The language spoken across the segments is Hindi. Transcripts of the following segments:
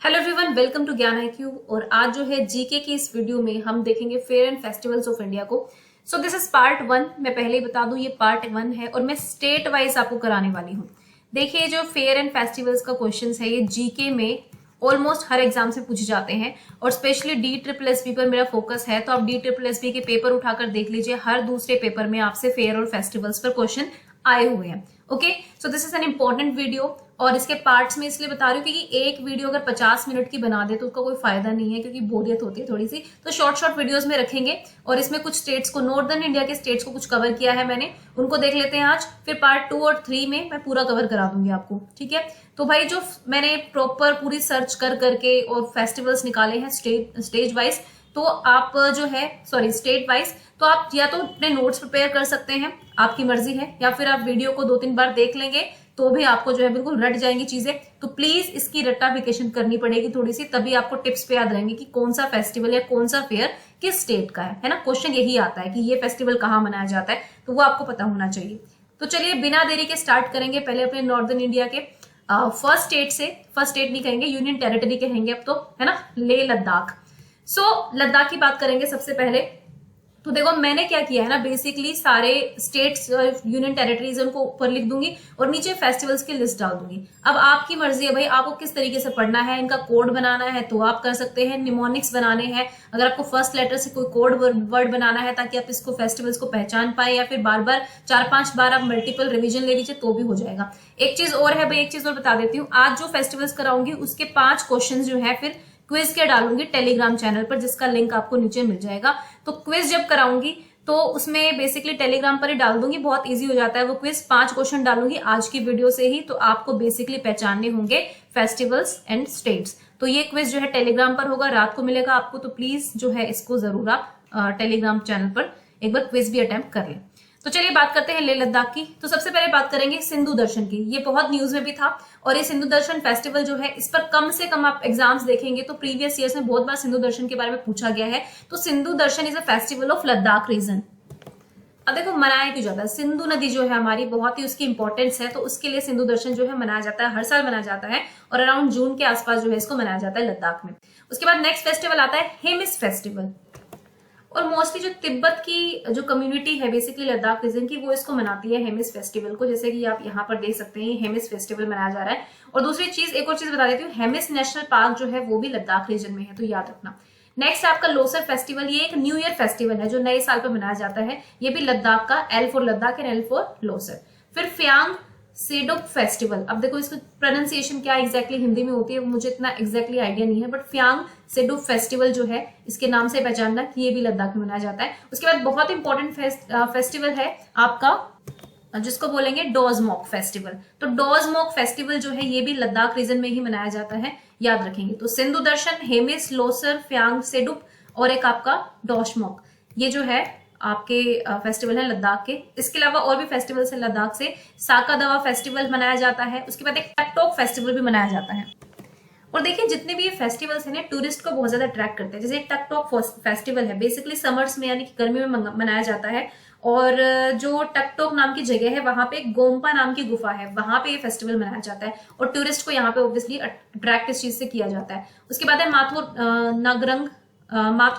हेलो एवरीवन, वेलकम टू ज्ञान IQ। और आज जो है जीके की इस वीडियो में हम देखेंगे fair and festivals of India को। So this is part 1। मैं पहले ही बता दूं ये पार्ट 1 है और मैं स्टेट वाइज आपको कराने वाली हूँ। देखिए, जो फेयर एंड फेस्टिवल्स का क्वेश्चंस है ये जीके में ऑलमोस्ट हर एग्जाम से पूछे जाते हैं और स्पेशली DSSB पर मेरा फोकस है, तो आप DSSB के पेपर उठाकर देख लीजिए। हर दूसरे पेपर में आपसे फेयर और फेस्टिवल्स पर क्वेश्चन आए हुए हैं। Okay, so this is an important video और इसके पार्ट्स में इसलिए बता रही हूँ क्योंकि एक वीडियो अगर 50 मिनट की बना दे तो उसका कोई फायदा नहीं है, क्योंकि बोरियत होती है थोड़ी सी। तो शॉर्ट वीडियोस में रखेंगे और इसमें कुछ स्टेट्स को, नॉर्दर्न इंडिया के स्टेट्स को कुछ कवर किया है मैंने, उनको देख लेते हैं आज। फिर पार्ट 2 और 3 में मैं पूरा कवर करा दूंगी आपको, ठीक है। तो भाई जो मैंने प्रॉपर पूरी सर्च कर करके और फेस्टिवल्स निकाले हैं स्टेज वाइज, तो आप जो है स्टेट वाइज, तो आप या तो अपने नोट्स प्रिपेयर कर सकते हैं, आपकी मर्जी है, या फिर आप वीडियो को 2-3 बार देख लेंगे तो भी आपको जो है बिल्कुल रट जाएंगी चीजें। तो प्लीज इसकी रट्टाफिकेशन करनी पड़ेगी थोड़ी सी, तभी आपको टिप्स पे याद रहेंगे कि कौन सा फेस्टिवल या कौन सा फेयर किस स्टेट का है ना। क्वेश्चन यही आता है कि ये फेस्टिवल कहाँ मनाया जाता है, तो वो आपको पता होना चाहिए। तो चलिए बिना देरी के स्टार्ट करेंगे पहले अपने नॉर्दर्न इंडिया के फर्स्ट स्टेट से। फर्स्ट स्टेट नहीं कहेंगे, यूनियन टेरिटरी कहेंगे अब तो, है ना, लेह लद्दाख। लद्दाख की बात करेंगे सबसे पहले। तो देखो मैंने क्या किया है ना, बेसिकली सारे स्टेट्स यूनियन टेरिटरीज उनको ऊपर लिख दूंगी और नीचे फेस्टिवल्स की लिस्ट डाल दूंगी। अब आपकी मर्जी है भाई, आपको किस तरीके से पढ़ना है। इनका कोड बनाना है तो आप कर सकते हैं, निमोनिक्स बनाने हैं, अगर आपको फर्स्ट लेटर से कोई कोड वर्ड बनाना है ताकि आप इसको फेस्टिवल्स को पहचान पाए, या फिर बार बार 4-5 बार आप मल्टीपल रिविजन ले लीजिए तो भी हो जाएगा। एक चीज और है भाई, एक चीज और बता देती हूँ, आज जो फेस्टिवल्स कराऊंगी उसके 5 क्वेश्चन जो है फिर क्विज के डालूंगी टेलीग्राम चैनल पर, जिसका लिंक आपको नीचे मिल जाएगा। तो क्विज जब कराऊंगी तो उसमें बेसिकली टेलीग्राम पर ही डाल दूंगी, बहुत इजी हो जाता है वो क्विज। 5 क्वेश्चन डालूंगी आज की वीडियो से ही, तो आपको बेसिकली पहचानने होंगे फेस्टिवल्स एंड स्टेट्स। तो ये क्विज जो है टेलीग्राम पर होगा, रात को मिलेगा आपको। तो प्लीज जो है इसको जरूर आप टेलीग्राम चैनल पर एक बार क्विज भी अटेम्प्ट कर लें। तो चलिए बात करते हैं लेह लद्दाख की। तो सबसे पहले बात करेंगे सिंधु दर्शन की। ये बहुत न्यूज में भी था और ये सिंधु दर्शन फेस्टिवल जो है, इस पर कम से कम आप एग्जाम्स देखेंगे तो प्रीवियस ईयर्स में बहुत बार सिंधु दर्शन के बारे में पूछा गया है। तो Sindhu Darshan is a festival of Ladakh region. अब देखो मनाया क्यों जाता है, सिंधु नदी जो है हमारी बहुत ही उसकी इंपॉर्टेंस है, तो उसके लिए सिंधु दर्शन जो है मनाया जाता है, हर साल मनाया जाता है और अराउंड जून के आसपास जो है इसको मनाया जाता है लद्दाख में। उसके बाद नेक्स्ट फेस्टिवल आता है हेमिस फेस्टिवल। और मोस्टली जो तिब्बत की जो कम्युनिटी है बेसिकली लद्दाख रीजन की, वो इसको मनाती है हेमिस फेस्टिवल को, जैसे कि आप यहाँ पर देख सकते हैं हेमिस फेस्टिवल मनाया जा रहा है। और दूसरी चीज, एक और चीज बता देती हूँ, हेमिस नेशनल पार्क जो है वो भी लद्दाख रीजन में है, तो याद रखना। नेक्स्ट आपका लोसर फेस्टिवल, ये एक न्यू ईयर फेस्टिवल है जो नए साल पर मनाया जाता है। ये भी लद्दाख का, L for Ladakh and L for Losar. फिर फ्यांग सेडुप फेस्टिवल। अब देखो इसको प्रोनाउंसिएशन क्या एग्जैक्टली हिंदी में होती है मुझे इतना एग्जैक्टली आइडिया नहीं है, बट फ्यांग सेडुप फेस्टिवल जो है इसके नाम से पहचानना कि ये भी लद्दाख में मनाया जाता है। उसके बाद बहुत इंपॉर्टेंट फेस्टिवल है आपका जिसको बोलेंगे डोजमॉक फेस्टिवल। तो डोजमॉक फेस्टिवल जो है ये भी लद्दाख रीजन में ही मनाया जाता है, याद रखेंगे। तो सिंधु दर्शन, हेमिस, लोसर, फ्यांग सेडुप और एक आपका डोजमॉक, ये जो है आपके फेस्टिवल है लद्दाख के। इसके अलावा और भी फेस्टिवल्स है लद्दाख से। साका दवा फेस्टिवल मनाया जाता है। उसके बाद एक टकटोक फेस्टिवल भी मनाया जाता है। और देखिए जितने भी ये फेस्टिवल्स हैं ना, टूरिस्ट को बहुत ज्यादा अट्रैक्ट करते हैं। जैसे टकटोक फेस्टिवल है, बेसिकली समर्स में यानी कि गर्मी में मनाया जाता है। और जो टकटोक नाम की जगह है वहां पे गोम्पा नाम की गुफा है, वहां पे ये फेस्टिवल मनाया जाता है और टूरिस्ट को यहाँ पे ऑब्वियसली अट्रैक्ट इस चीज से किया जाता है। उसके बाद है माथो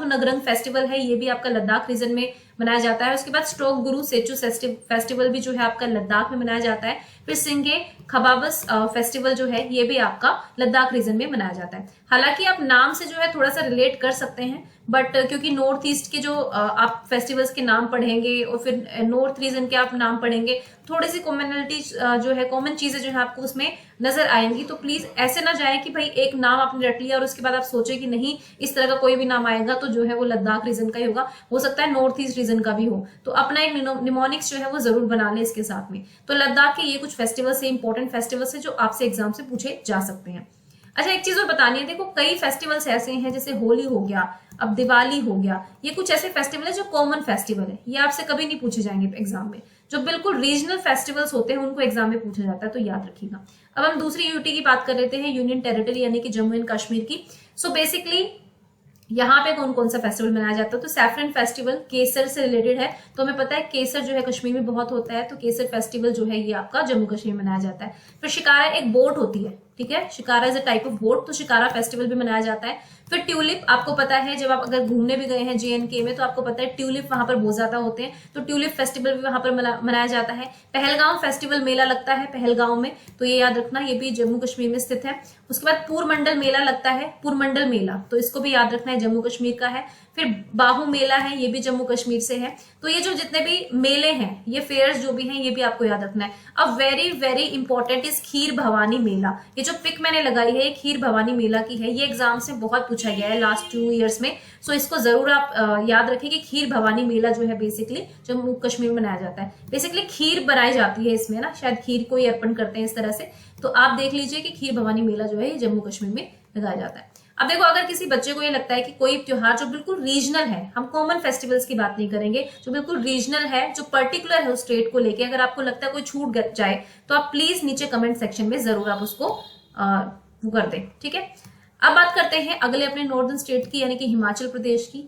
नगरंग फेस्टिवल है, ये भी आपका लद्दाख रीजन में मनाया जाता है। उसके बाद स्ट्रोक गुरु सेचू फेस्टिवल भी जो है आपका लद्दाख में मनाया जाता है। फिर सिंगे खबाबस फेस्टिवल जो है ये भी आपका लद्दाख रीजन में मनाया जाता है। हालांकि आप नाम से जो है थोड़ा सा रिलेट कर सकते हैं, बट क्योंकि नॉर्थ ईस्ट के जो आप फेस्टिवल्स के नाम पढ़ेंगे और फिर नॉर्थ रीजन के आप नाम पढ़ेंगे, थोड़ी सी कॉमनलिटी जो है, कॉमन चीजें जो है आपको उसमें नजर आएंगी। तो प्लीज ऐसे ना जाए कि भाई एक नाम आपने रट लिया और उसके बाद आप सोचे कि नहीं इस तरह का कोई भी नाम आएगा तो जो है वो लद्दाख रीजन का ही होगा, हो सकता है नॉर्थ ईस्ट रीजन का भी हो। तो अपना एक निमोनिक्स जो है वो जरूर बना ले इसके साथ में। तो लद्दाख के ये कुछ फेस्टिवल्स है, इंपॉर्टेंट फेस्टिवल्स है जो आपसे एग्जाम से पूछे जा सकते हैं। अच्छा एक चीज और बतानी है, देखो कई फेस्टिवल्स ऐसे हैं जैसे होली हो गया, अब दिवाली हो गया, ये कुछ ऐसे फेस्टिवल है जो कॉमन फेस्टिवल है, ये आपसे कभी नहीं पूछे जाएंगे एग्जाम में। जो बिल्कुल रीजनल फेस्टिवल्स होते हैं उनको एग्जाम में पूछा जाता है, तो याद रखिएगा। अब हम दूसरी यूटी की बात कर लेते हैं, यूनियन टेरिटरी यानी कि जम्मू एंड कश्मीर की। सो बेसिकली यहाँ पे कौन कौन सा फेस्टिवल मनाया जाता है, तो सैफरन फेस्टिवल केसर से रिलेटेड है। तो हमें पता है केसर जो है कश्मीर में बहुत होता है, तो केसर फेस्टिवल जो है ये आपका जम्मू कश्मीर में मनाया जाता है। फिर शिकारा एक बोट होती है, ठीक है, shikara is a type of goat, तो शिकारा फेस्टिवल भी मनाया जाता है। फिर ट्यूलिप, आपको पता है जब आप अगर घूमने भी गए हैं JNK में तो आपको पता है ट्यूलिप वहां पर बहुत ज्यादा होते हैं, तो ट्यूलिप फेस्टिवल भी वहां पर मनाया जाता है। पहलगांव फेस्टिवल मेला लगता है पहलगांव में, तो ये याद रखना, ये भी जम्मू कश्मीर में स्थित है। उसके बाद पूरमंडल मेला लगता है, पूरमंडल मेला, तो इसको भी याद रखना है, जम्मू कश्मीर का है। फिर बाहू मेला है, ये भी जम्मू कश्मीर से है। तो ये जो जितने भी मेले हैं, ये फेयर्स जो भी हैं, ये भी आपको याद रखना है। अब वेरी वेरी इंपॉर्टेंट इज खीर भवानी मेला। ये जो पिक मैंने लगाई है, ये खीर भवानी मेला की है, ये एग्जाम से बहुत पूछा गया है लास्ट 2 ईयर्स में। सो इसको जरूर आप याद रखें कि खीर भवानी मेला जो है बेसिकली जम्मू कश्मीर में मनाया जाता है। बेसिकली खीर बनाई जाती है इसमें ना, शायद खीर को ही अर्पण करते हैं इस तरह से। तो आप देख लीजिए कि खीर भवानी मेला जो है ये जम्मू कश्मीर में लगाया जाता है। अब देखो, अगर किसी बच्चे को ये लगता है कि कोई त्योहार जो बिल्कुल रीजनल है, हम कॉमन फेस्टिवल्स की बात नहीं करेंगे, जो बिल्कुल रीजनल है, जो पर्टिकुलर है उस स्टेट को लेके, अगर आपको लगता है कोई छूट जाए तो आप प्लीज नीचे कमेंट सेक्शन में जरूर आप उसको वो कर दें, ठीक है। अब बात करते हैं अगले अपने नॉर्दर्न स्टेट की, यानी कि हिमाचल प्रदेश की।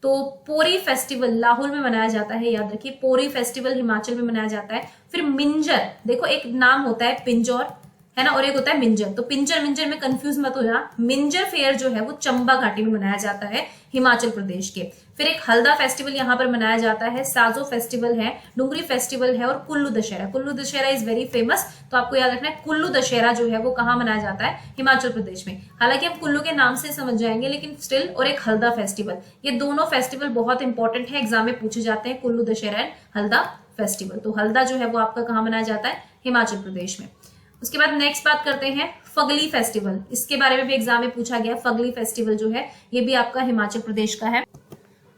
तो पोरी फेस्टिवल लाहौल में मनाया जाता है, याद रखिए, पोरी फेस्टिवल हिमाचल में मनाया जाता है। फिर मिंजर, देखो एक नाम होता है पिंजौर, है ना, और एक होता है मिंजर, तो पिंजर मिंजर में कंफ्यूज मत हो जाना। मिंजर फेयर जो है वो चंबा घाटी में मनाया जाता है हिमाचल प्रदेश के। फिर एक हल्दा फेस्टिवल यहाँ पर मनाया जाता है, साजो फेस्टिवल है, डुंगरी फेस्टिवल है, और Kullu Dussehra. Kullu Dussehra is very famous, तो आपको याद रखना है कुल्लू दशहरा जो है वो कहाँ मनाया जाता है, हिमाचल प्रदेश में। हालांकि हम कुल्लू के नाम से समझ जाएंगे, लेकिन स्टिल, और एक हल्दा फेस्टिवल, ये दोनों फेस्टिवल बहुत इंपॉर्टेंट है, एग्जाम में पूछे जाते हैं, कुल्लू दशहरा एंड हल्दा फेस्टिवल। तो हल्दा जो है वो आपका कहाँ मनाया जाता है, हिमाचल प्रदेश में। उसके बाद नेक्स्ट बात करते हैं फगली फेस्टिवल, इसके बारे में भी एग्जाम में पूछा गया। फगली फेस्टिवल जो है ये भी आपका हिमाचल प्रदेश का है।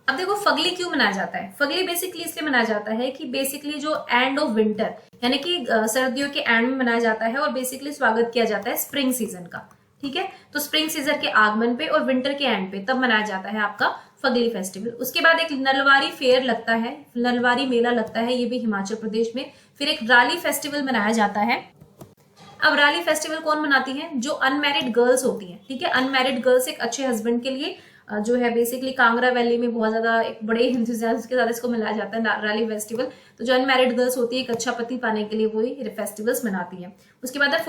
अब देखो, फगली क्यों मनाया जाता है? फगली बेसिकली इसलिए मनाया जाता है कि बेसिकली जो एंड ऑफ विंटर, यानी कि सर्दियों के एंड में मनाया जाता है, और बेसिकली स्वागत किया जाता है स्प्रिंग सीजन का, ठीक है। तो स्प्रिंग सीजन के आगमन पे और विंटर के एंड पे तब मनाया जाता है आपका फगली फेस्टिवल। उसके बाद एक नलवारी फेयर लगता है, नलवारी मेला लगता है, ये भी हिमाचल प्रदेश में। फिर एक राली फेस्टिवल मनाया जाता है। अब राली फेस्टिवल कौन मनाती है? जो अनमैरिड गर्ल्स होती हैं, ठीक है। अनमैरिड गर्ल्स एक अच्छे हस्बैंड के लिए जो है बेसिकली कांगड़ा वैली में बहुत ज्यादा एक बड़े एंथुसियाज्म के साथ इसको मनाया जाता है राली फेस्टिवल। तो जो अनमैरिड गर्ल्स होती है एक अच्छा पति पाने के लिए वो ही फेस्टिवल्स मनाती है। उसके बाद है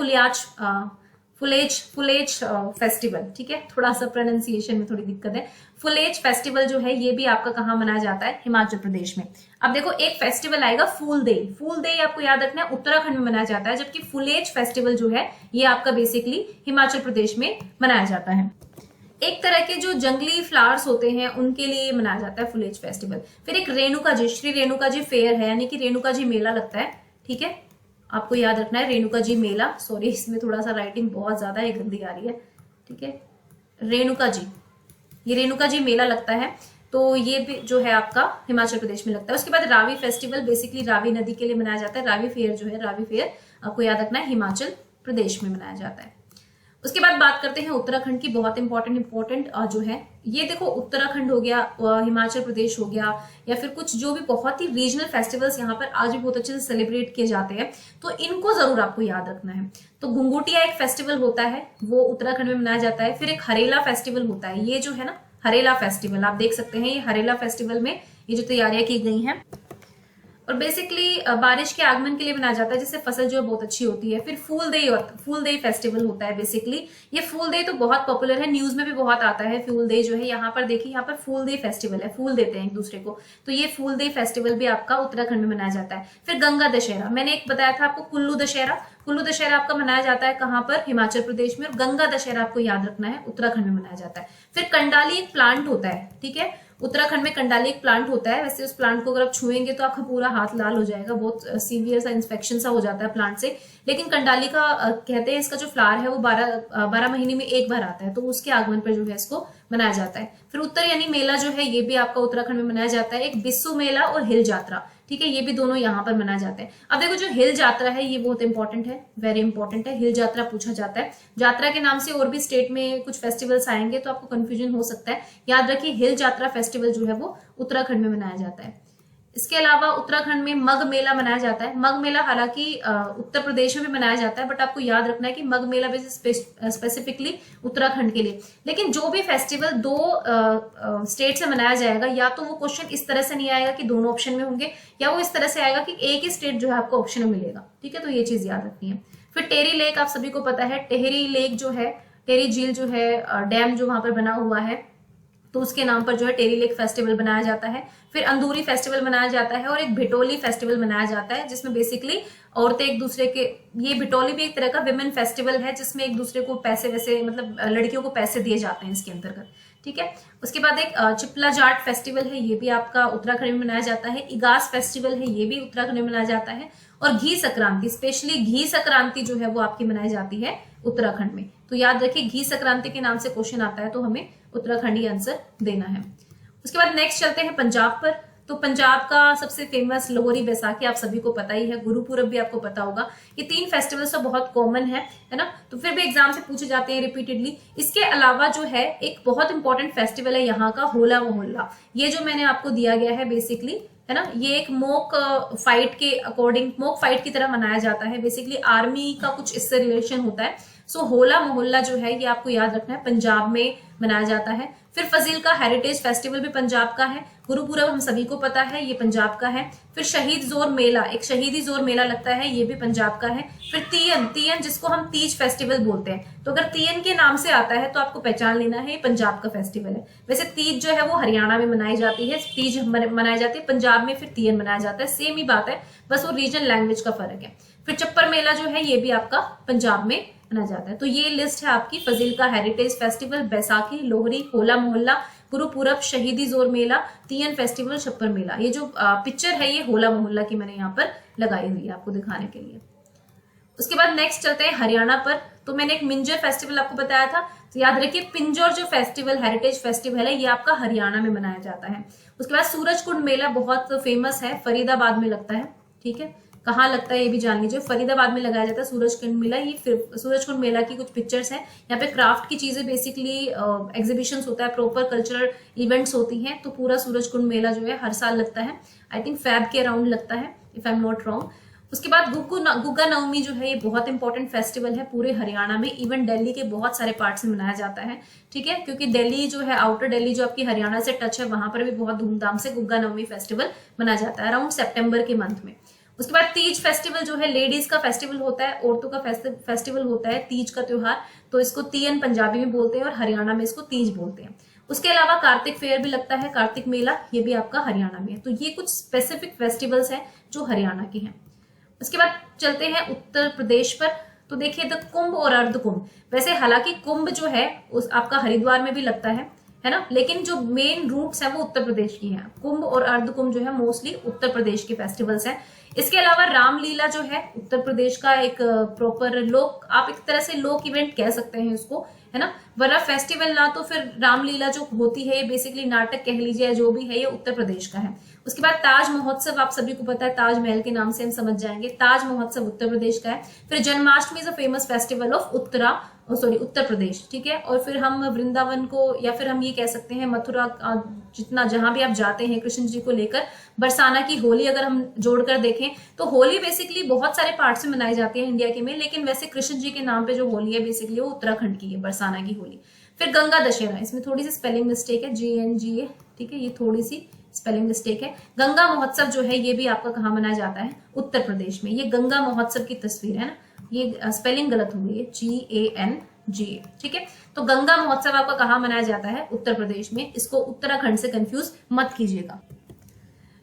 फुलेज फेस्टिवल, ठीक है, थोड़ा सा प्रोनाउंसिएशन में थोड़ी दिक्कत है। फुलेज फेस्टिवल जो है ये भी आपका कहाँ मनाया जाता है? हिमाचल प्रदेश में। अब देखो, एक फेस्टिवल आएगा फूल देई। फूल देई आपको याद रखना है उत्तराखंड में मनाया जाता है, जबकि फुलेज फेस्टिवल जो है ये आपका बेसिकली हिमाचल प्रदेश में मनाया जाता है। एक तरह के जो जंगली फ्लावर्स होते हैं उनके लिए मनाया जाता है फुलेज फेस्टिवल। फिर एक रेणुका जी, श्री रेणुका जी फेयर है, यानी कि रेणुका जी मेला लगता है, ठीक है, आपको याद रखना है रेणुका जी मेला। सॉरी, इसमें थोड़ा सा राइटिंग बहुत ज्यादा है, गंदी आ रही है, ठीक है। रेणुका जी, ये रेणुका जी मेला लगता है, तो ये भी जो है आपका हिमाचल प्रदेश में लगता है। उसके बाद रावी फेस्टिवल, बेसिकली रावी नदी के लिए मनाया जाता है। रावी फेयर जो है, रावी फेयर आपको याद रखना है हिमाचल प्रदेश में मनाया जाता है। उसके बाद बात करते हैं उत्तराखंड की, बहुत इंपॉर्टेंट जो है ये देखो, उत्तराखंड हो गया, हिमाचल प्रदेश हो गया, या फिर कुछ जो भी बहुत ही रीजनल फेस्टिवल्स यहाँ पर आज भी बहुत अच्छे से सेलिब्रेट किए जाते हैं, तो इनको जरूर आपको याद रखना है। तो घुंघुटिया एक फेस्टिवल होता है, वो उत्तराखंड में मनाया जाता है। फिर एक हरेला फेस्टिवल होता है, ये जो है ना हरेला फेस्टिवल, आप देख सकते हैं ये हरेला फेस्टिवल में ये जो तैयारियां की गई हैं, और बेसिकली बारिश के आगमन के लिए मनाया जाता है, जिससे फसल जो है बहुत अच्छी होती है। फिर फूल देई फेस्टिवल होता है। बेसिकली ये फूल देई तो बहुत पॉपुलर है, न्यूज में भी बहुत आता है। फूल देई जो है यहाँ पर देखिए, यहाँ पर फूल देई फेस्टिवल है, फूल देते हैं एक दूसरे को, तो ये फूल देई फेस्टिवल भी आपका उत्तराखंड में मनाया जाता है। फिर गंगा दशहरा, मैंने एक बताया था आपको कुल्लू दशहरा, कुल्लू दशहरा आपका मनाया जाता है कहाँ पर? हिमाचल प्रदेश में। और गंगा दशहरा आपको याद रखना है उत्तराखंड में मनाया जाता है। फिर कंडाली एक प्लांट होता है, ठीक है, उत्तराखंड में कंडाली एक प्लांट होता है। वैसे उस प्लांट को अगर आप छुएंगे तो आपका पूरा हाथ लाल हो जाएगा, बहुत सीवियर सा इंफेक्शन सा हो जाता है प्लांट से। लेकिन कंडाली का कहते हैं इसका जो फ्लावर है वो 12 महीने में एक बार आता है, तो उसके आगमन पर जो है इसको मनाया जाता है। फिर उत्तरयानी मेला जो है ये भी आपका उत्तराखंड में मनाया जाता है। एक बिस्सू मेला और हिल जात्रा, ठीक है, ये भी दोनों यहाँ पर मनाए जाते हैं। अब देखो, जो हिल यात्रा है ये बहुत इंपॉर्टेंट है, वेरी इंपॉर्टेंट है। हिल यात्रा पूछा जाता है, यात्रा के नाम से और भी स्टेट में कुछ फेस्टिवल्स आएंगे तो आपको कंफ्यूजन हो सकता है। याद रखिए, हिल यात्रा फेस्टिवल जो है वो उत्तराखंड में मनाया जाता है। इसके अलावा उत्तराखंड में मग मेला मनाया जाता है। मग मेला हालांकि उत्तर प्रदेश में भी मनाया जाता है, बट आपको याद रखना है कि मग मेला स्पेसिफिकली उत्तराखंड के लिए। लेकिन जो भी फेस्टिवल दो स्टेट से मनाया जाएगा, या तो वो क्वेश्चन इस तरह से नहीं आएगा कि दोनों ऑप्शन में होंगे, या वो इस तरह से आएगा कि एक ही स्टेट जो है आपको ऑप्शन में मिलेगा, ठीक है, तो ये चीज याद रखनी है। फिर टेरी लेक आप सभी को पता है, टेहरी लेक जो है, टेरी झील जो है, डैम जो वहां पर बना हुआ है, तो उसके नाम पर जो है टेरी लेक फेस्टिवल मनाया जाता है। फिर अंदूरी फेस्टिवल मनाया जाता है और एक भिटोली फेस्टिवल मनाया जाता है, जिसमें बेसिकली औरतें एक दूसरे के, ये भिटोली भी एक तरह का विमेन फेस्टिवल है जिसमें एक दूसरे को पैसे वैसे, मतलब लड़कियों को पैसे दिए जाते हैं इसके अंतर्गत, ठीक है। उसके बाद एक चिपला जाट फेस्टिवल है, ये भी आपका उत्तराखंड में मनाया जाता है। इगास फेस्टिवल है, ये भी उत्तराखंड में मनाया जाता है। और घी संक्रांति, स्पेशली घी संक्रांति जो है वो आपकी मनाई जाती है उत्तराखंड में। तो याद रखिए, घी संक्रांति के नाम से क्वेश्चन आता है तो हमें उत्तराखंडी आंसर देना है। उसके बाद नेक्स्ट चलते हैं पंजाब पर। तो पंजाब का सबसे फेमस लोहरी, बैसाखी आप सभी को पता ही है, गुरुपुरब भी आपको पता होगा। ये 3 फेस्टिवल्स तो बहुत कॉमन है ना, तो फिर भी एग्जाम से पूछे जाते हैं रिपीटेडली। इसके अलावा जो है एक बहुत इंपॉर्टेंट फेस्टिवल है यहाँ का, होला मोहल्ला। ये जो मैंने आपको दिया गया है बेसिकली, है ना, ये एक मोक फाइट के अकॉर्डिंग, मोक फाइट की तरह मनाया जाता है। बेसिकली आर्मी का कुछ इससे रिलेशन होता है। सो होला मोहल्ला जो है ये आपको याद रखना है, पंजाब में मनाया जाता है। फिर फजील का हेरिटेज फेस्टिवल भी पंजाब का है। गुरुपुरब हम सभी को पता है, ये पंजाब का है। फिर शहीद जोर मेला, एक शहीदी जोर मेला लगता है, ये भी पंजाब का है। फिर तीयन, तीयन जिसको हम तीज फेस्टिवल बोलते हैं, तो अगर तीयन के नाम से आता है तो आपको पहचान लेना है ये पंजाब का फेस्टिवल है। वैसे तीज जो है वो हरियाणा में मनाई जाती है, तीज मनाई जाती है पंजाब में, फिर तीयन मनाया जाता है। सेम ही बात है, बस वो रीजन लैंग्वेज का फर्क है। फिर चप्पर मेला जो है ये भी आपका पंजाब में मनाया जाता है। तो ये लिस्ट है आपकी, फजील का हेरिटेज फेस्टिवल, बैसाखी, लोहरी, होला मोहल्ला, गुरुपुरब, शहीदी जोर मेला, तीयन फेस्टिवल, छप्पर मेला। ये जो पिक्चर है ये होला मोहल्ला की मैंने यहाँ पर लगाई हुई है आपको दिखाने के लिए। उसके बाद नेक्स्ट चलते हैं हरियाणा पर। तो मैंने एक मिंजर फेस्टिवल आपको बताया था, तो याद रखिए पिंजौर जो फेस्टिवल, हेरिटेज फेस्टिवल है, ये आपका हरियाणा में मनाया जाता है। उसके बाद सूरजकुंड मेला बहुत फेमस है, फरीदाबाद में लगता है, ठीक है। कहाँ लगता है ये भी जान लीजिए, फरीदाबाद में लगाया जाता है सूरजकुंड मेला। ये सूरजकुंड मेला की कुछ पिक्चर्स हैं, यहाँ पे क्राफ्ट की चीजें बेसिकली एग्जीबिशंस होता है, प्रॉपर कल्चरल इवेंट्स होती हैं। तो पूरा सूरजकुंड मेला जो है हर साल लगता है, आई थिंक फेब के अराउंड लगता है, if I am not wrong. उसके बाद गुग्गा नवमी जो है ये बहुत इंपॉर्टेंट फेस्टिवल है पूरे हरियाणा में, इवन दिल्ली के बहुत सारे पार्ट्स में मनाया जाता है, ठीक है। क्योंकि दिल्ली जो है, आउटर दिल्ली जो आपकी हरियाणा से टच है, वहां पर भी बहुत धूमधाम से गुग्गा नवमी फेस्टिवल मनाया जाता है अराउंड सितंबर के मंथ में। उसके बाद तीज फेस्टिवल जो है लेडीज का फेस्टिवल होता है, औरतों का फेस्टिवल होता है, तीज का त्योहार। तो इसको तीयन पंजाबी में बोलते हैं और हरियाणा में इसको तीज बोलते हैं। उसके अलावा कार्तिक फेयर भी लगता है, कार्तिक मेला, ये भी आपका हरियाणा में है। तो ये कुछ स्पेसिफिक फेस्टिवल्स हैं जो हरियाणा के हैं। उसके बाद चलते हैं उत्तर प्रदेश पर। तो देखिए द कुंभ और अर्ध कुंभ, वैसे हालांकि कुंभ जो है उस आपका हरिद्वार में भी लगता है ना, लेकिन जो मेन रूट्स है वो उत्तर प्रदेश की हैं। कुंभ और अर्ध कुंभ जो है मोस्टली उत्तर प्रदेश के फेस्टिवल्स हैं। इसके अलावा रामलीला जो है उत्तर प्रदेश का एक प्रॉपर लोक, आप एक तरह से लोक इवेंट कह सकते हैं उसको, है ना, वरना फेस्टिवल ना तो फिर रामलीला जो होती है ये बेसिकली नाटक कह लीजिए, जो भी है ये उत्तर प्रदेश का है। उसके बाद ताज महोत्सव आप सभी को पता है, ताजमहल के नाम से हम समझ जाएंगे, ताज महोत्सव उत्तर प्रदेश का है। फिर Janmashtami is a famous festival of Uttar Pradesh, ठीक है। और फिर हम वृंदावन को, या फिर हम ये कह सकते हैं मथुरा, जितना जहां भी आप जाते हैं कृष्ण जी को लेकर, बरसाना की होली अगर हम जोड़कर देखें तो होली बेसिकली बहुत सारे पार्ट्स में मनाई जाती है इंडिया के में, लेकिन वैसे कृष्ण जी के नाम पे जो होली है बेसिकली वो उत्तराखंड की है, बरसाना की होली। फिर गंगा दशहरा, इसमें थोड़ी सी स्पेलिंग मिस्टेक है, GNGA, ठीक है, ये थोड़ी सी स्पेलिंग मिस्टेक है। गंगा महोत्सव जो है ये भी आपका कहाँ मनाया जाता है, उत्तर प्रदेश में। ये गंगा महोत्सव की तस्वीर है ना, ये स्पेलिंग गलत हो गई है, GANGA, ठीक है। तो गंगा महोत्सव आपका कहाँ मनाया जाता है, उत्तर प्रदेश में। इसको उत्तराखंड से कंफ्यूज मत कीजिएगा।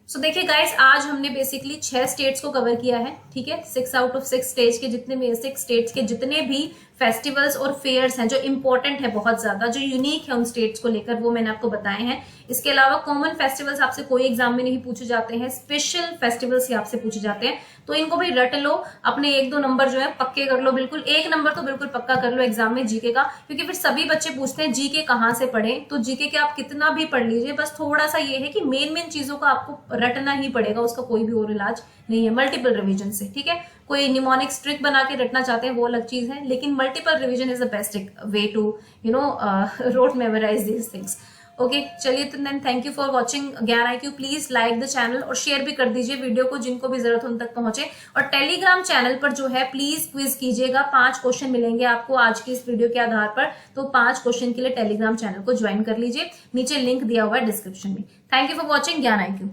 सो देखिए गाइस, आज हमने बेसिकली 6 स्टेट्स को कवर किया है, ठीक है। 6 आउट ऑफ 6 स्टेट्स के जितने भी 6 स्टेट्स के जितने भी फेस्टिवल्स और फेयर्स हैं जो इंपॉर्टेंट है, बहुत ज्यादा जो यूनिक है उन स्टेट्स को लेकर, वो मैंने आपको बताए हैं। इसके अलावा कॉमन फेस्टिवल्स आपसे कोई एग्जाम में नहीं पूछे जाते हैं, स्पेशल फेस्टिवल्स ही आपसे पूछे जाते हैं। तो इनको भाई रट लो, अपने 1-2 नंबर जो है पक्के कर लो, बिल्कुल 1 नंबर तो बिल्कुल पक्का कर लो एग्जाम में जीके का, क्योंकि फिर सभी बच्चे पूछते हैं जीके कहाँ से पढ़े। तो जीके के आप कितना भी पढ़ लीजिए, बस थोड़ा सा ये है कि मेन चीजों का आपको रटना ही पड़ेगा, उसका कोई भी और इलाज नहीं है, मल्टीपल रिविजन से, ठीक है। कोई निमोनिक ट्रिक बना के रटना चाहते हैं वो अलग चीज है, लेकिन multiple revision is the best way to rote memorise these things. Okay, चलिए तो then thank you for watching Gyan IQ। Please like the channel और शेयर भी कर दीजिए वीडियो को, जिनको भी जरूरत उन तक पहुंचे। और टेलीग्राम चैनल पर जो है प्लीज क्विज कीजिएगा, 5 क्वेश्चन मिलेंगे आपको आज की इस वीडियो के आधार पर। तो 5 क्वेश्चन के लिए टेलीग्राम चैनल को ज्वाइन कर लीजिए, नीचे लिंक दिया हुआ है डिस्क्रिप्शन में। Thank you for watching Gyan IQ।